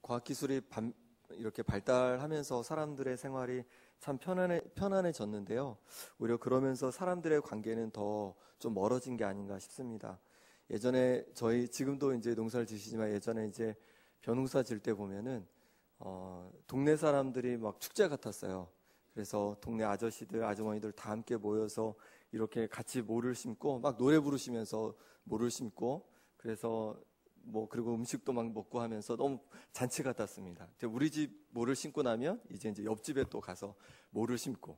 과학기술이 이렇게 발달하면서 사람들의 생활이 참 편안해졌는데요. 오히려 그러면서 사람들의 관계는 더 좀 멀어진 게 아닌가 싶습니다. 예전에 지금도 이제 농사를 지시지만 예전에 이제 벼농사 질 때 보면은 동네 사람들이 막 축제 같았어요. 그래서 동네 아저씨들, 아주머니들 다 함께 모여서 이렇게 같이 모를 심고 막 노래 부르시면서 모를 심고, 그래서 그리고 음식도 막 먹고 하면서 너무 잔치 같았습니다. 우리 집 모를 심고 나면 이제 옆집에 또 가서 모를 심고,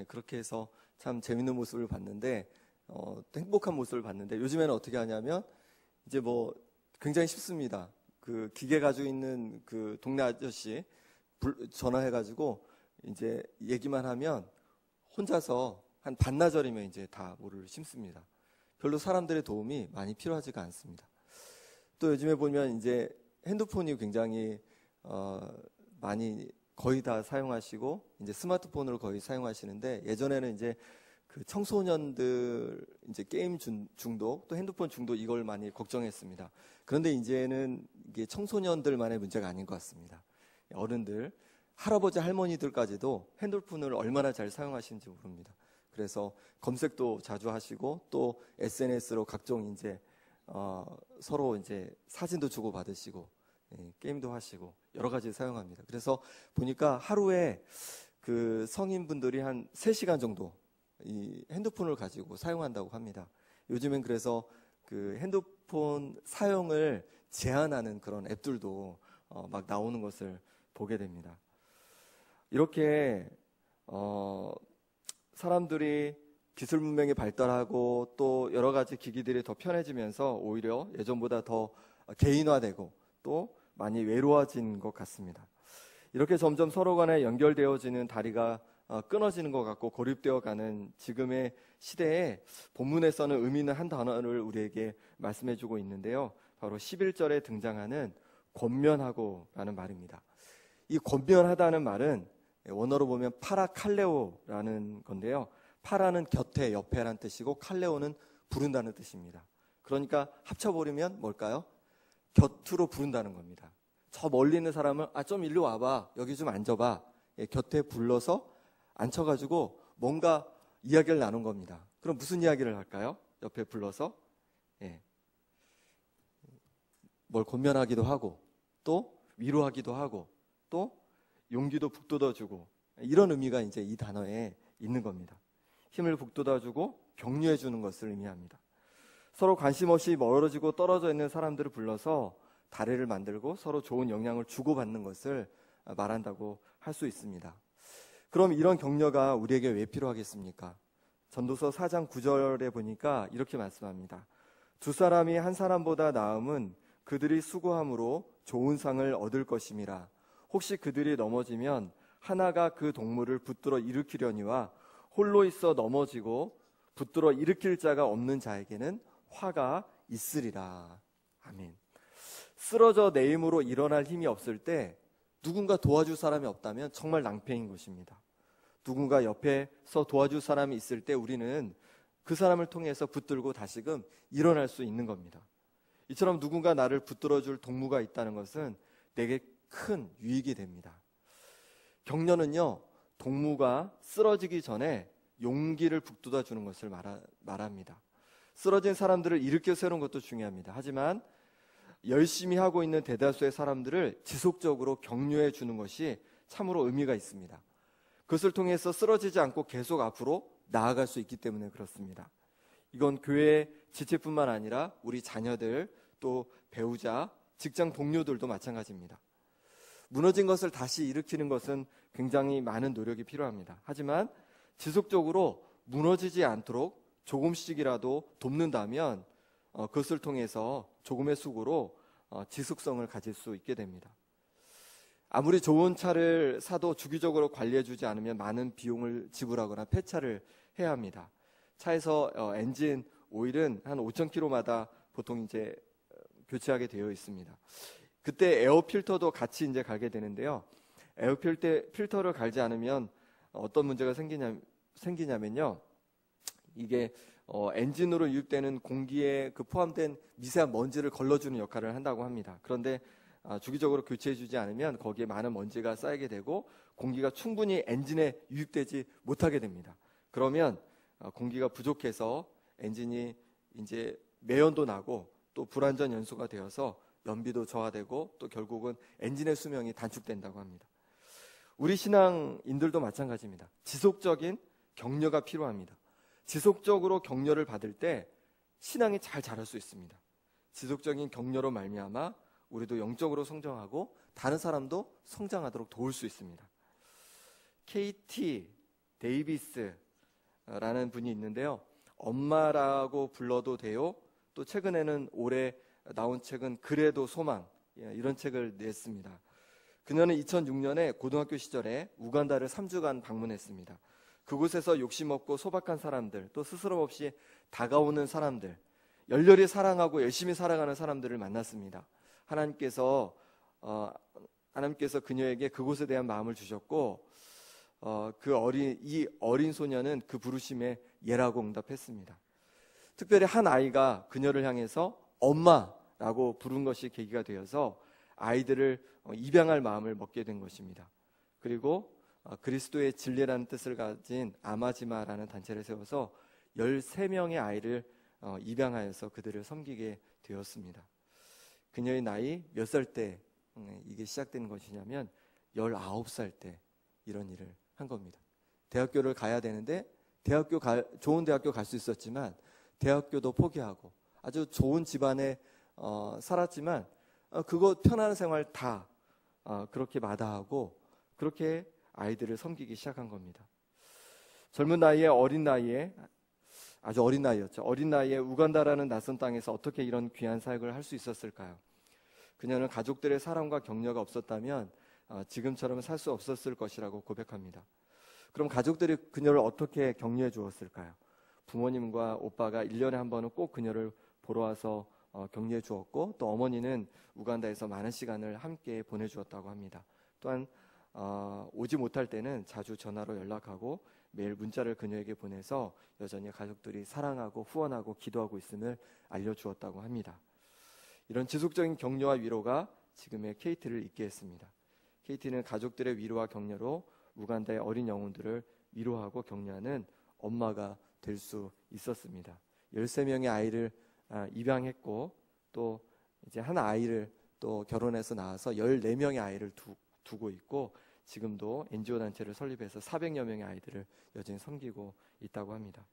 그렇게 해서 참 재밌는 모습을 봤는데, 행복한 모습을 봤는데, 요즘에는 어떻게 하냐면 이제 굉장히 쉽습니다. 그 기계 가지고 있는 그 동네 아저씨 전화해가지고 이제 얘기만 하면 혼자서 한 반나절이면 이제 다 모를 심습니다. 별로 사람들의 도움이 많이 필요하지가 않습니다. 또 요즘에 보면 이제 핸드폰이 굉장히 많이 거의 다 사용하시고 이제 스마트폰으로 거의 사용하시는데, 예전에는 이제 그 청소년들 이제 게임 중독 또 핸드폰 중독 이걸 많이 걱정했습니다. 그런데 이제는 이게 청소년들만의 문제가 아닌 것 같습니다. 어른들, 할아버지 할머니들까지도 핸드폰을 얼마나 잘 사용하시는지 모릅니다. 그래서 검색도 자주 하시고 또 SNS로 각종 이제 서로 이제 사진도 주고 받으시고 게임도 하시고 여러 가지 사용합니다. 그래서 보니까 하루에 그 성인분들이 한 3시간 정도 이 핸드폰을 가지고 사용한다고 합니다. 요즘엔 그래서 그 핸드폰 사용을 제한하는 그런 앱들도 막 나오는 것을 보게 됩니다. 이렇게 사람들이 기술 문명이 발달하고 또 여러 가지 기기들이 더 편해지면서 오히려 예전보다 더 개인화되고 또 많이 외로워진 것 같습니다. 이렇게 점점 서로 간에 연결되어지는 다리가 끊어지는 것 같고 고립되어 가는 지금의 시대에 본문에서는 의미 있는 한 단어를 우리에게 말씀해주고 있는데요. 바로 11절에 등장하는 권면하고라는 말입니다. 이 권면하다는 말은 원어로 보면 파라칼레오라는 건데요. 파라는 곁에, 옆에라는 뜻이고 칼레오는 부른다는 뜻입니다. 그러니까 합쳐버리면 뭘까요? 곁으로 부른다는 겁니다. 저 멀리 있는 사람을 좀 일로 와봐, 여기 좀 앉아봐, 곁에 불러서 앉혀가지고 뭔가 이야기를 나눈 겁니다. 그럼 무슨 이야기를 할까요? 옆에 불러서 뭘 권면하기도 하고 또 위로하기도 하고 또 용기도 북돋아주고, 이런 의미가 이제 이 단어에 있는 겁니다. 힘을 북돋아주고 격려해주는 것을 의미합니다. 서로 관심 없이 멀어지고 떨어져 있는 사람들을 불러서 다리를 만들고 서로 좋은 영향을 주고받는 것을 말한다고 할 수 있습니다. 그럼 이런 격려가 우리에게 왜 필요하겠습니까? 전도서 4장 9절에 보니까 이렇게 말씀합니다. 두 사람이 한 사람보다 나음은 그들이 수고함으로 좋은 상을 얻을 것임이라. 혹시 그들이 넘어지면 하나가 그 동물을 붙들어 일으키려니와 홀로 있어 넘어지고 붙들어 일으킬 자가 없는 자에게는 화가 있으리라. 아멘. 쓰러져 내 힘으로 일어날 힘이 없을 때 누군가 도와줄 사람이 없다면 정말 낭패인 것입니다. 누군가 옆에서 도와줄 사람이 있을 때 우리는 그 사람을 통해서 붙들고 다시금 일어날 수 있는 겁니다. 이처럼 누군가 나를 붙들어줄 동무가 있다는 것은 내게 큰 유익이 됩니다. 격려는요, 동무가 쓰러지기 전에 용기를 북돋아 주는 것을 말합니다. 쓰러진 사람들을 일으켜 세우는 것도 중요합니다. 하지만 열심히 하고 있는 대다수의 사람들을 지속적으로 격려해 주는 것이 참으로 의미가 있습니다. 그것을 통해서 쓰러지지 않고 계속 앞으로 나아갈 수 있기 때문에 그렇습니다. 이건 교회 지체뿐만 아니라 우리 자녀들, 또 배우자, 직장 동료들도 마찬가지입니다. 무너진 것을 다시 일으키는 것은 굉장히 많은 노력이 필요합니다. 하지만 지속적으로 무너지지 않도록 조금씩이라도 돕는다면 그것을 통해서 조금의 수고로 지속성을 가질 수 있게 됩니다. 아무리 좋은 차를 사도 주기적으로 관리해주지 않으면 많은 비용을 지불하거나 폐차를 해야 합니다. 차에서 엔진 오일은 한 5,000km마다 보통 이제 교체하게 되어 있습니다. 그때 에어 필터도 같이 이제 갈게 되는데요. 에어 필터를 갈지 않으면 어떤 문제가 생기냐면요. 이게 엔진으로 유입되는 공기에 그 포함된 미세한 먼지를 걸러주는 역할을 한다고 합니다. 그런데 주기적으로 교체해주지 않으면 거기에 많은 먼지가 쌓이게 되고 공기가 충분히 엔진에 유입되지 못하게 됩니다. 그러면 공기가 부족해서 엔진이 이제 매연도 나고 또 불완전 연소가 되어서 연비도 저하되고 또 결국은 엔진의 수명이 단축된다고 합니다. 우리 신앙인들도 마찬가지입니다. 지속적인 격려가 필요합니다. 지속적으로 격려를 받을 때 신앙이 잘 자랄 수 있습니다. 지속적인 격려로 말미암아 우리도 영적으로 성장하고 다른 사람도 성장하도록 도울 수 있습니다. KT 데이비스라는 분이 있는데요. 엄마라고 불러도 돼요. 또 최근에는 올해 나온 책은 그래도 소망, 이런 책을 냈습니다. 그녀는 2006년에 고등학교 시절에 우간다를 3주간 방문했습니다. 그곳에서 욕심없고 소박한 사람들, 또 스스럼 없이 다가오는 사람들, 열렬히 사랑하고 열심히 살아가는 사람들을 만났습니다. 하나님께서 그녀에게 그곳에 대한 마음을 주셨고 이 어린 소녀는 그 부르심에 예라고 응답했습니다. 특별히 한 아이가 그녀를 향해서 엄마라고 부른 것이 계기가 되어서 아이들을 입양할 마음을 먹게 된 것입니다. 그리고 그리스도의 진리라는 뜻을 가진 아마지마라는 단체를 세워서 13명의 아이를 입양하여서 그들을 섬기게 되었습니다. 그녀의 나이 몇 살 때 이게 시작된 것이냐면 19살 때 이런 일을 한 겁니다. 대학교를 가야 되는데 좋은 대학교 갈 수 있었지만 대학교도 포기하고 아주 좋은 집안에 살았지만 그거 편안한 생활 다 그렇게 마다하고 그렇게 아이들을 섬기기 시작한 겁니다. 젊은 나이에 아주 어린 나이였죠. 어린 나이에 우간다라는 낯선 땅에서 어떻게 이런 귀한 사역을 할 수 있었을까요? 그녀는 가족들의 사랑과 격려가 없었다면 지금처럼 살 수 없었을 것이라고 고백합니다. 그럼 가족들이 그녀를 어떻게 격려해 주었을까요? 부모님과 오빠가 1년에 한 번은 꼭 그녀를 보러 와서 격려해 주었고 또 어머니는 우간다에서 많은 시간을 함께 보내주었다고 합니다. 또한 오지 못할 때는 자주 전화로 연락하고 매일 문자를 그녀에게 보내서 여전히 가족들이 사랑하고 후원하고 기도하고 있음을 알려주었다고 합니다. 이런 지속적인 격려와 위로가 지금의 KT를 있게 했습니다. KT는 가족들의 위로와 격려로 우간다의 어린 영혼들을 위로하고 격려하는 엄마가 될 수 있었습니다. 13명의 아이를 입양했고 또 이제 한 아이를 또 결혼해서 낳아서 14명의 아이를 두고 있고 지금도 NGO 단체를 설립해서 400여 명의 아이들을 여전히 섬기고 있다고 합니다.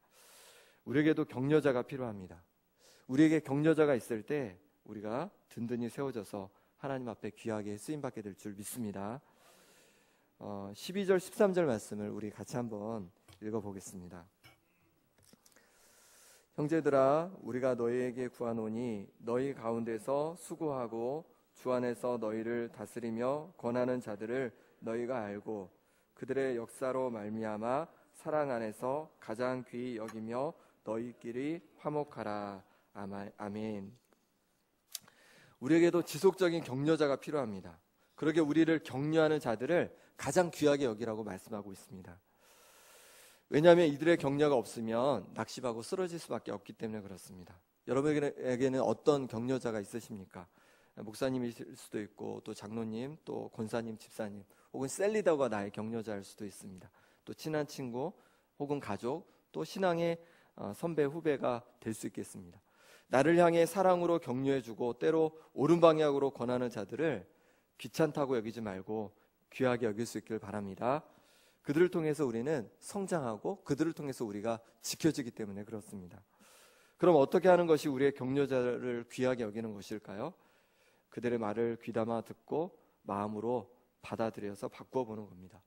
우리에게도 격려자가 필요합니다. 우리에게 격려자가 있을 때 우리가 든든히 세워져서 하나님 앞에 귀하게 쓰임받게 될 줄 믿습니다. 12절 13절 말씀을 우리 같이 한번 읽어보겠습니다. 형제들아 우리가 너희에게 구하노니 너희 가운데서 수고하고 주 안에서 너희를 다스리며 권하는 자들을 너희가 알고 그들의 역사로 말미암아 사랑 안에서 가장 귀히 여기며 너희끼리 화목하라. 아멘. 우리에게도 지속적인 격려자가 필요합니다. 그러게 우리를 격려하는 자들을 가장 귀하게 여기라고 말씀하고 있습니다. 왜냐하면 이들의 격려가 없으면 낙심하고 쓰러질 수밖에 없기 때문에 그렇습니다. 여러분에게는 어떤 격려자가 있으십니까? 목사님이실 수도 있고 또 장로님, 또 권사님, 집사님 혹은 셀리더가 나의 격려자일 수도 있습니다. 또 친한 친구 혹은 가족 또 신앙의 선배, 후배가 될 수 있겠습니다. 나를 향해 사랑으로 격려해주고 때로 옳은 방향으로 권하는 자들을 귀찮다고 여기지 말고 귀하게 여길 수 있기를 바랍니다. 그들을 통해서 우리는 성장하고 그들을 통해서 우리가 지켜지기 때문에 그렇습니다. 그럼 어떻게 하는 것이 우리의 격려자를 귀하게 여기는 것일까요? 그들의 말을 귀담아 듣고 마음으로 받아들여서 바꾸어보는 겁니다.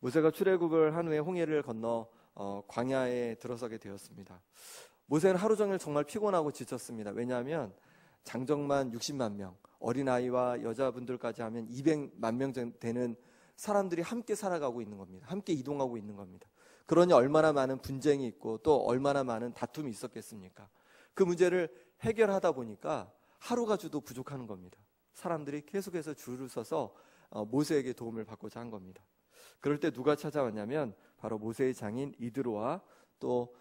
모세가 출애굽을 한 후에 홍해를 건너 광야에 들어서게 되었습니다. 모세는 하루 종일 정말 피곤하고 지쳤습니다. 왜냐하면 장정만 60만 명, 어린아이와 여자분들까지 하면 200만 명 되는 사람들이 함께 살아가고 있는 겁니다. 함께 이동하고 있는 겁니다. 그러니 얼마나 많은 분쟁이 있고 또 얼마나 많은 다툼이 있었겠습니까? 그 문제를 해결하다 보니까 하루가 주도 부족하는 겁니다. 사람들이 계속해서 줄을 서서 모세에게 도움을 받고자 한 겁니다. 그럴 때 누가 찾아왔냐면 바로 모세의 장인 이드로와 또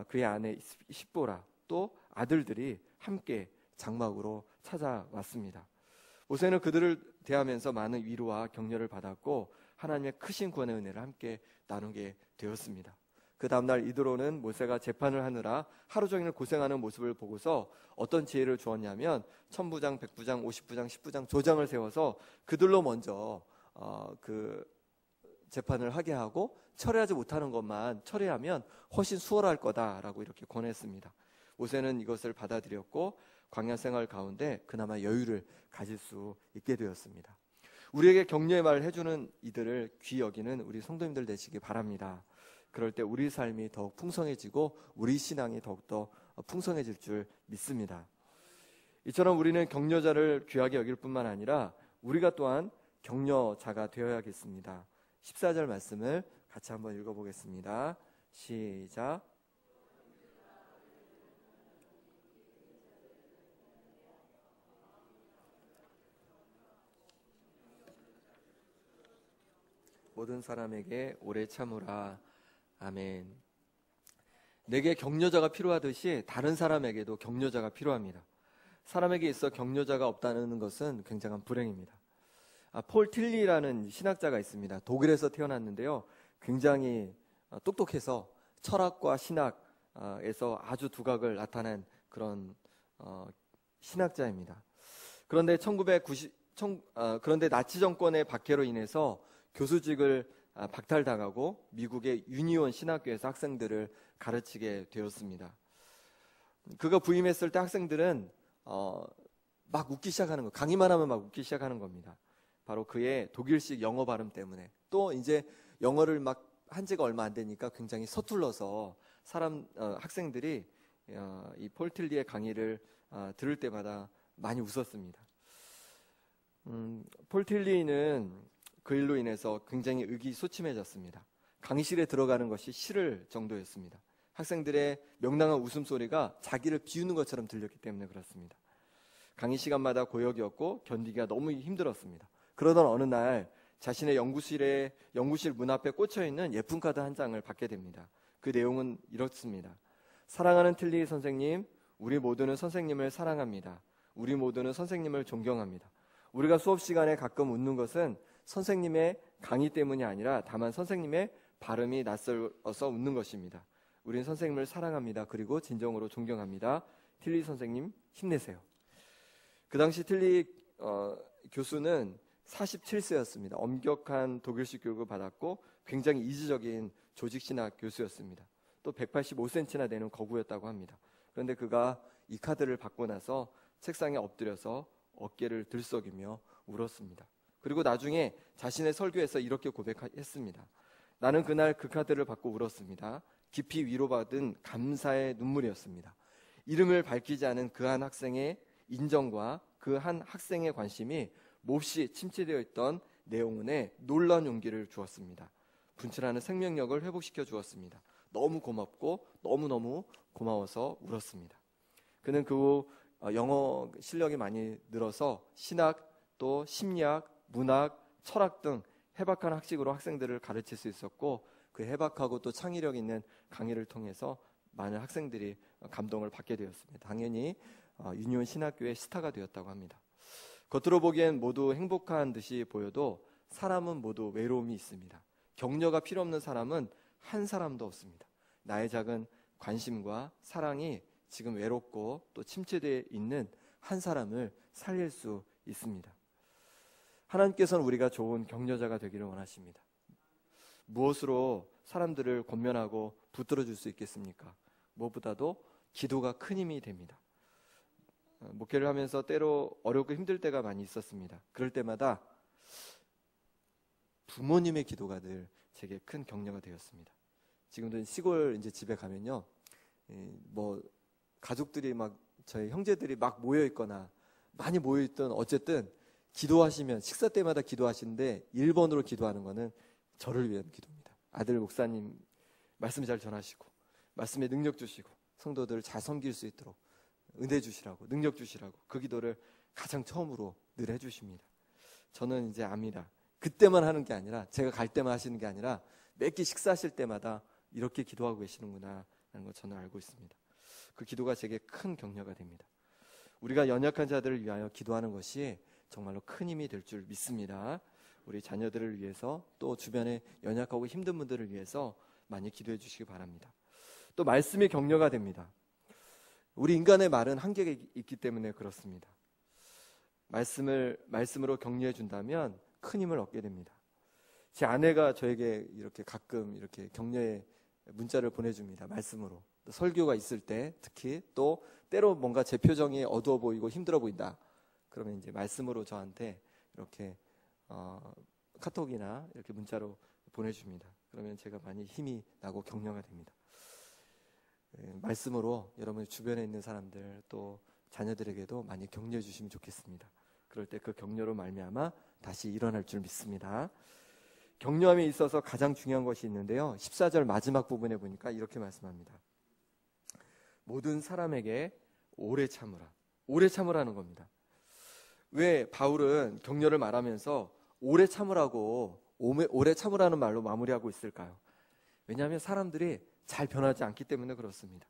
그의 아내 십보라 또 아들들이 함께 장막으로 찾아왔습니다. 모세는 그들을 대하면서 많은 위로와 격려를 받았고 하나님의 크신 구원의 은혜를 함께 나누게 되었습니다. 그 다음날 이드로는 모세가 재판을 하느라 하루 종일 고생하는 모습을 보고서 어떤 지혜를 주었냐면 천부장, 백부장, 50부장, 10부장 조장을 세워서 그들로 먼저 그 재판을 하게 하고 처리하지 못하는 것만 처리하면 훨씬 수월할 거다라고 이렇게 권했습니다. 모세는 이것을 받아들였고 광야 생활 가운데 그나마 여유를 가질 수 있게 되었습니다. 우리에게 격려의 말을 해주는 이들을 귀히 여기는 우리 성도님들 되시기 바랍니다. 그럴 때 우리 삶이 더욱 풍성해지고 우리 신앙이 더욱더 풍성해질 줄 믿습니다. 이처럼 우리는 격려자를 귀하게 여길 뿐만 아니라 우리가 또한 격려자가 되어야겠습니다. 14절 말씀을 같이 한번 읽어보겠습니다. 시작. 모든 사람에게 오래 참으라. 아멘. 내게 격려자가 필요하듯이 다른 사람에게도 격려자가 필요합니다. 사람에게 있어 격려자가 없다는 것은 굉장한 불행입니다. 폴 틸리라는 신학자가 있습니다. 독일에서 태어났는데요. 굉장히 똑똑해서 철학과 신학에서 아주 두각을 나타낸 그런 신학자입니다. 그런데 그런데 나치 정권의 박해로 인해서 교수직을 박탈당하고 미국의 유니온 신학교에서 학생들을 가르치게 되었습니다. 그가 부임했을 때 학생들은 막 웃기 시작하는 거, 강의만 하면 막 웃기 시작하는 겁니다. 바로 그의 독일식 영어 발음 때문에. 또 이제 영어를 막 한 지가 얼마 안 되니까 굉장히 서툴러서 학생들이 이 폴 틸리의 강의를 들을 때마다 많이 웃었습니다. 폴 틸리는 그 일로 인해서 굉장히 의기소침해졌습니다. 강의실에 들어가는 것이 싫을 정도였습니다. 학생들의 명랑한 웃음소리가 자기를 비우는 것처럼 들렸기 때문에 그렇습니다. 강의 시간마다 고역이었고 견디기가 너무 힘들었습니다. 그러던 어느 날 자신의 연구실 문 앞에 꽂혀있는 예쁜 카드 한 장을 받게 됩니다. 그 내용은 이렇습니다. 사랑하는 틸리 선생님, 우리 모두는 선생님을 사랑합니다. 우리 모두는 선생님을 존경합니다. 우리가 수업 시간에 가끔 웃는 것은 선생님의 강의 때문이 아니라 다만 선생님의 발음이 낯설어서 웃는 것입니다. 우린 선생님을 사랑합니다. 그리고 진정으로 존경합니다. 틸리 선생님 힘내세요. 그 당시 틸리 교수는 47세였습니다. 엄격한 독일식 교육을 받았고 굉장히 이지적인 조직신학 교수였습니다. 또 185cm나 되는 거구였다고 합니다. 그런데 그가 이 카드를 받고 나서 책상에 엎드려서 어깨를 들썩이며 울었습니다. 그리고 나중에 자신의 설교에서 이렇게 고백했습니다. 나는 그날 그 카드를 받고 울었습니다. 깊이 위로받은 감사의 눈물이었습니다. 이름을 밝히지 않은 그 한 학생의 인정과 그 한 학생의 관심이 몹시 침체되어 있던 내 영혼에 놀라운 용기를 주었습니다. 분출하는 생명력을 회복시켜 주었습니다. 너무 고맙고 너무너무 고마워서 울었습니다. 그는 그 후 영어 실력이 많이 늘어서 신학, 또 심리학, 문학, 철학 등 해박한 학식으로 학생들을 가르칠 수 있었고 그 해박하고 또 창의력 있는 강의를 통해서 많은 학생들이 감동을 받게 되었습니다. 당연히 유니온 신학교의 스타가 되었다고 합니다. 겉으로 보기엔 모두 행복한 듯이 보여도 사람은 모두 외로움이 있습니다. 격려가 필요 없는 사람은 한 사람도 없습니다. 나의 작은 관심과 사랑이 지금 외롭고 또 침체되어 있는 한 사람을 살릴 수 있습니다. 하나님께서는 우리가 좋은 격려자가 되기를 원하십니다. 무엇으로 사람들을 권면하고 붙들어 줄 수 있겠습니까? 무엇보다도 기도가 큰 힘이 됩니다. 목회를 하면서 때로 어렵고 힘들 때가 많이 있었습니다. 그럴 때마다 부모님의 기도가 늘 제게 큰 격려가 되었습니다. 지금도 시골 이제 집에 가면요, 뭐 가족들이 막 저희 형제들이 막 모여 있거나 많이 모여 있던 어쨌든 기도하시면 식사 때마다 기도하시는데 1번으로 기도하는 거는 저를 위한 기도입니다. 아들 목사님 말씀 잘 전하시고 말씀에 능력 주시고 성도들 잘 섬길 수 있도록 은혜 주시라고 능력 주시라고 그 기도를 가장 처음으로 늘 해주십니다. 저는 이제 압니다. 그때만 하는 게 아니라 제가 갈 때만 하시는 게 아니라 매 끼 식사하실 때마다 이렇게 기도하고 계시는구나 하는 걸 저는 알고 있습니다. 그 기도가 제게 큰 격려가 됩니다. 우리가 연약한 자들을 위하여 기도하는 것이 정말로 큰 힘이 될 줄 믿습니다. 우리 자녀들을 위해서 또 주변에 연약하고 힘든 분들을 위해서 많이 기도해 주시기 바랍니다. 또 말씀이 격려가 됩니다. 우리 인간의 말은 한계가 있기 때문에 그렇습니다. 말씀으로 격려해 준다면 큰 힘을 얻게 됩니다. 제 아내가 저에게 이렇게 가끔 이렇게 격려의 문자를 보내줍니다. 말씀으로. 설교가 있을 때 특히 또 때로 뭔가 제 표정이 어두워 보이고 힘들어 보인다. 그러면 이제 말씀으로 저한테 이렇게 카톡이나 이렇게 문자로 보내줍니다. 그러면 제가 많이 힘이 나고 격려가 됩니다. 말씀으로 여러분 주변에 있는 사람들 또 자녀들에게도 많이 격려해 주시면 좋겠습니다. 그럴 때 그 격려로 말미암아 다시 일어날 줄 믿습니다. 격려함에 있어서 가장 중요한 것이 있는데요. 14절 마지막 부분에 보니까 이렇게 말씀합니다. 모든 사람에게 오래 참으라. 오래 참으라는 겁니다. 왜 바울은 격려를 말하면서 오래 참으라고 오래 참으라는 말로 마무리하고 있을까요? 왜냐하면 사람들이 잘 변하지 않기 때문에 그렇습니다.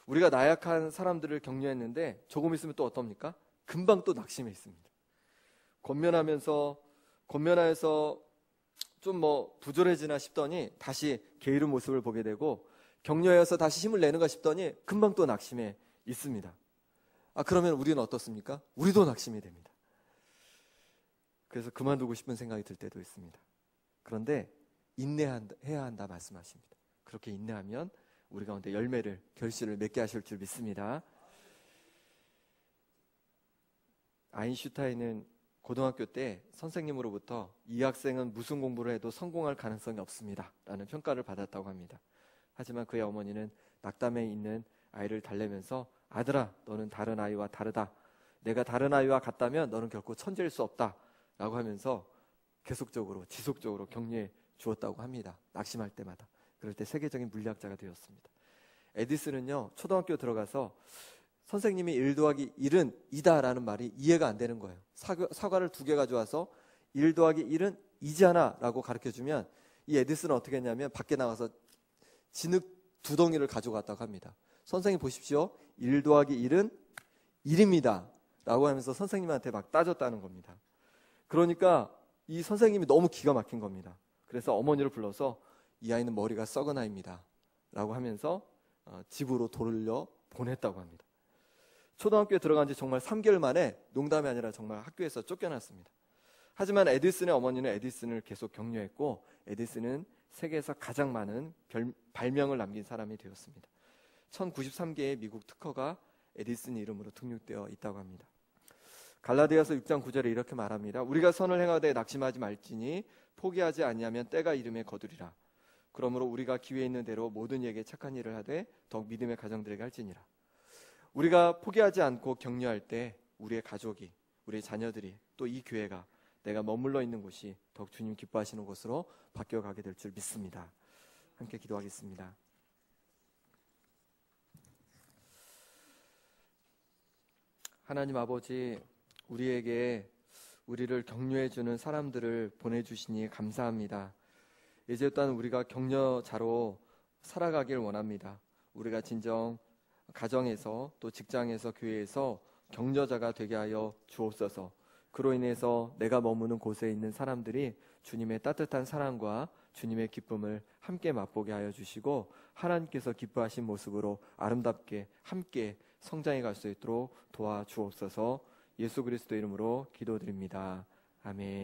우리가 나약한 사람들을 격려했는데 조금 있으면 또 어떻습니까? 금방 또 낙심해 있습니다. 권면하여서 좀 부조해지나 싶더니 다시 게으른 모습을 보게 되고 격려해서 다시 힘을 내는가 싶더니 금방 또 낙심해 있습니다. 그러면 우리는 어떻습니까? 우리도 낙심이 됩니다. 그래서 그만두고 싶은 생각이 들 때도 있습니다. 그런데 인내해야 한다 말씀하십니다. 그렇게 인내하면 우리 가운데 열매를 결실을 맺게 하실 줄 믿습니다. 아인슈타인은 고등학교 때 선생님으로부터 이 학생은 무슨 공부를 해도 성공할 가능성이 없습니다 라는 평가를 받았다고 합니다. 하지만 그의 어머니는 낙담해 있는 아이를 달래면서 아들아 너는 다른 아이와 다르다. 내가 다른 아이와 같다면 너는 결코 천재일 수 없다 라고 하면서 계속적으로 지속적으로 격려해 주었다고 합니다. 낙심할 때마다. 그럴 때 세계적인 물리학자가 되었습니다. 에디슨은요 초등학교 들어가서 선생님이 1 더하기 1은 2다 라는 말이 이해가 안 되는 거예요. 사과를 2개 가져와서 1 더하기 1은 2잖아 라고 가르쳐주면 이 에디슨은 어떻게 했냐면 밖에 나가서 진흙 2덩이를 가져갔다고 합니다. 선생님 보십시오. 1 더하기 1은 1입니다 라고 하면서 선생님한테 막 따졌다는 겁니다. 그러니까 이 선생님이 너무 기가 막힌 겁니다. 그래서 어머니를 불러서 이 아이는 머리가 썩은 아이입니다 라고 하면서 집으로 돌려 보냈다고 합니다. 초등학교에 들어간 지 정말 3개월 만에 농담이 아니라 정말 학교에서 쫓겨났습니다. 하지만 에디슨의 어머니는 에디슨을 계속 격려했고 에디슨은 세계에서 가장 많은 발명을 남긴 사람이 되었습니다. 1093개의 미국 특허가 에디슨 이름으로 등록되어 있다고 합니다. 갈라디아서 6장 9절에 이렇게 말합니다. 우리가 선을 행하되 낙심하지 말지니 포기하지 아니하면 때가 이름에 거두리라. 그러므로 우리가 기회 있는 대로 모든 이에게 착한 일을 하되 더욱 믿음의 가정들에게 할지니라. 우리가 포기하지 않고 격려할 때 우리의 가족이, 우리의 자녀들이 또 이 교회가 내가 머물러 있는 곳이 더욱 주님 기뻐하시는 곳으로 바뀌어가게 될 줄 믿습니다. 함께 기도하겠습니다. 하나님 아버지, 우리를 격려해 주는 사람들을 보내주시니 감사합니다. 이제 또한 우리가 격려자로 살아가길 원합니다. 우리가 진정 가정에서 또 직장에서 교회에서 격려자가 되게 하여 주옵소서. 그로 인해서 내가 머무는 곳에 있는 사람들이 주님의 따뜻한 사랑과 주님의 기쁨을 함께 맛보게 하여 주시고 하나님께서 기뻐하신 모습으로 아름답게 함께 성장해 갈 수 있도록 도와주옵소서. 예수 그리스도 이름으로 기도드립니다. 아멘.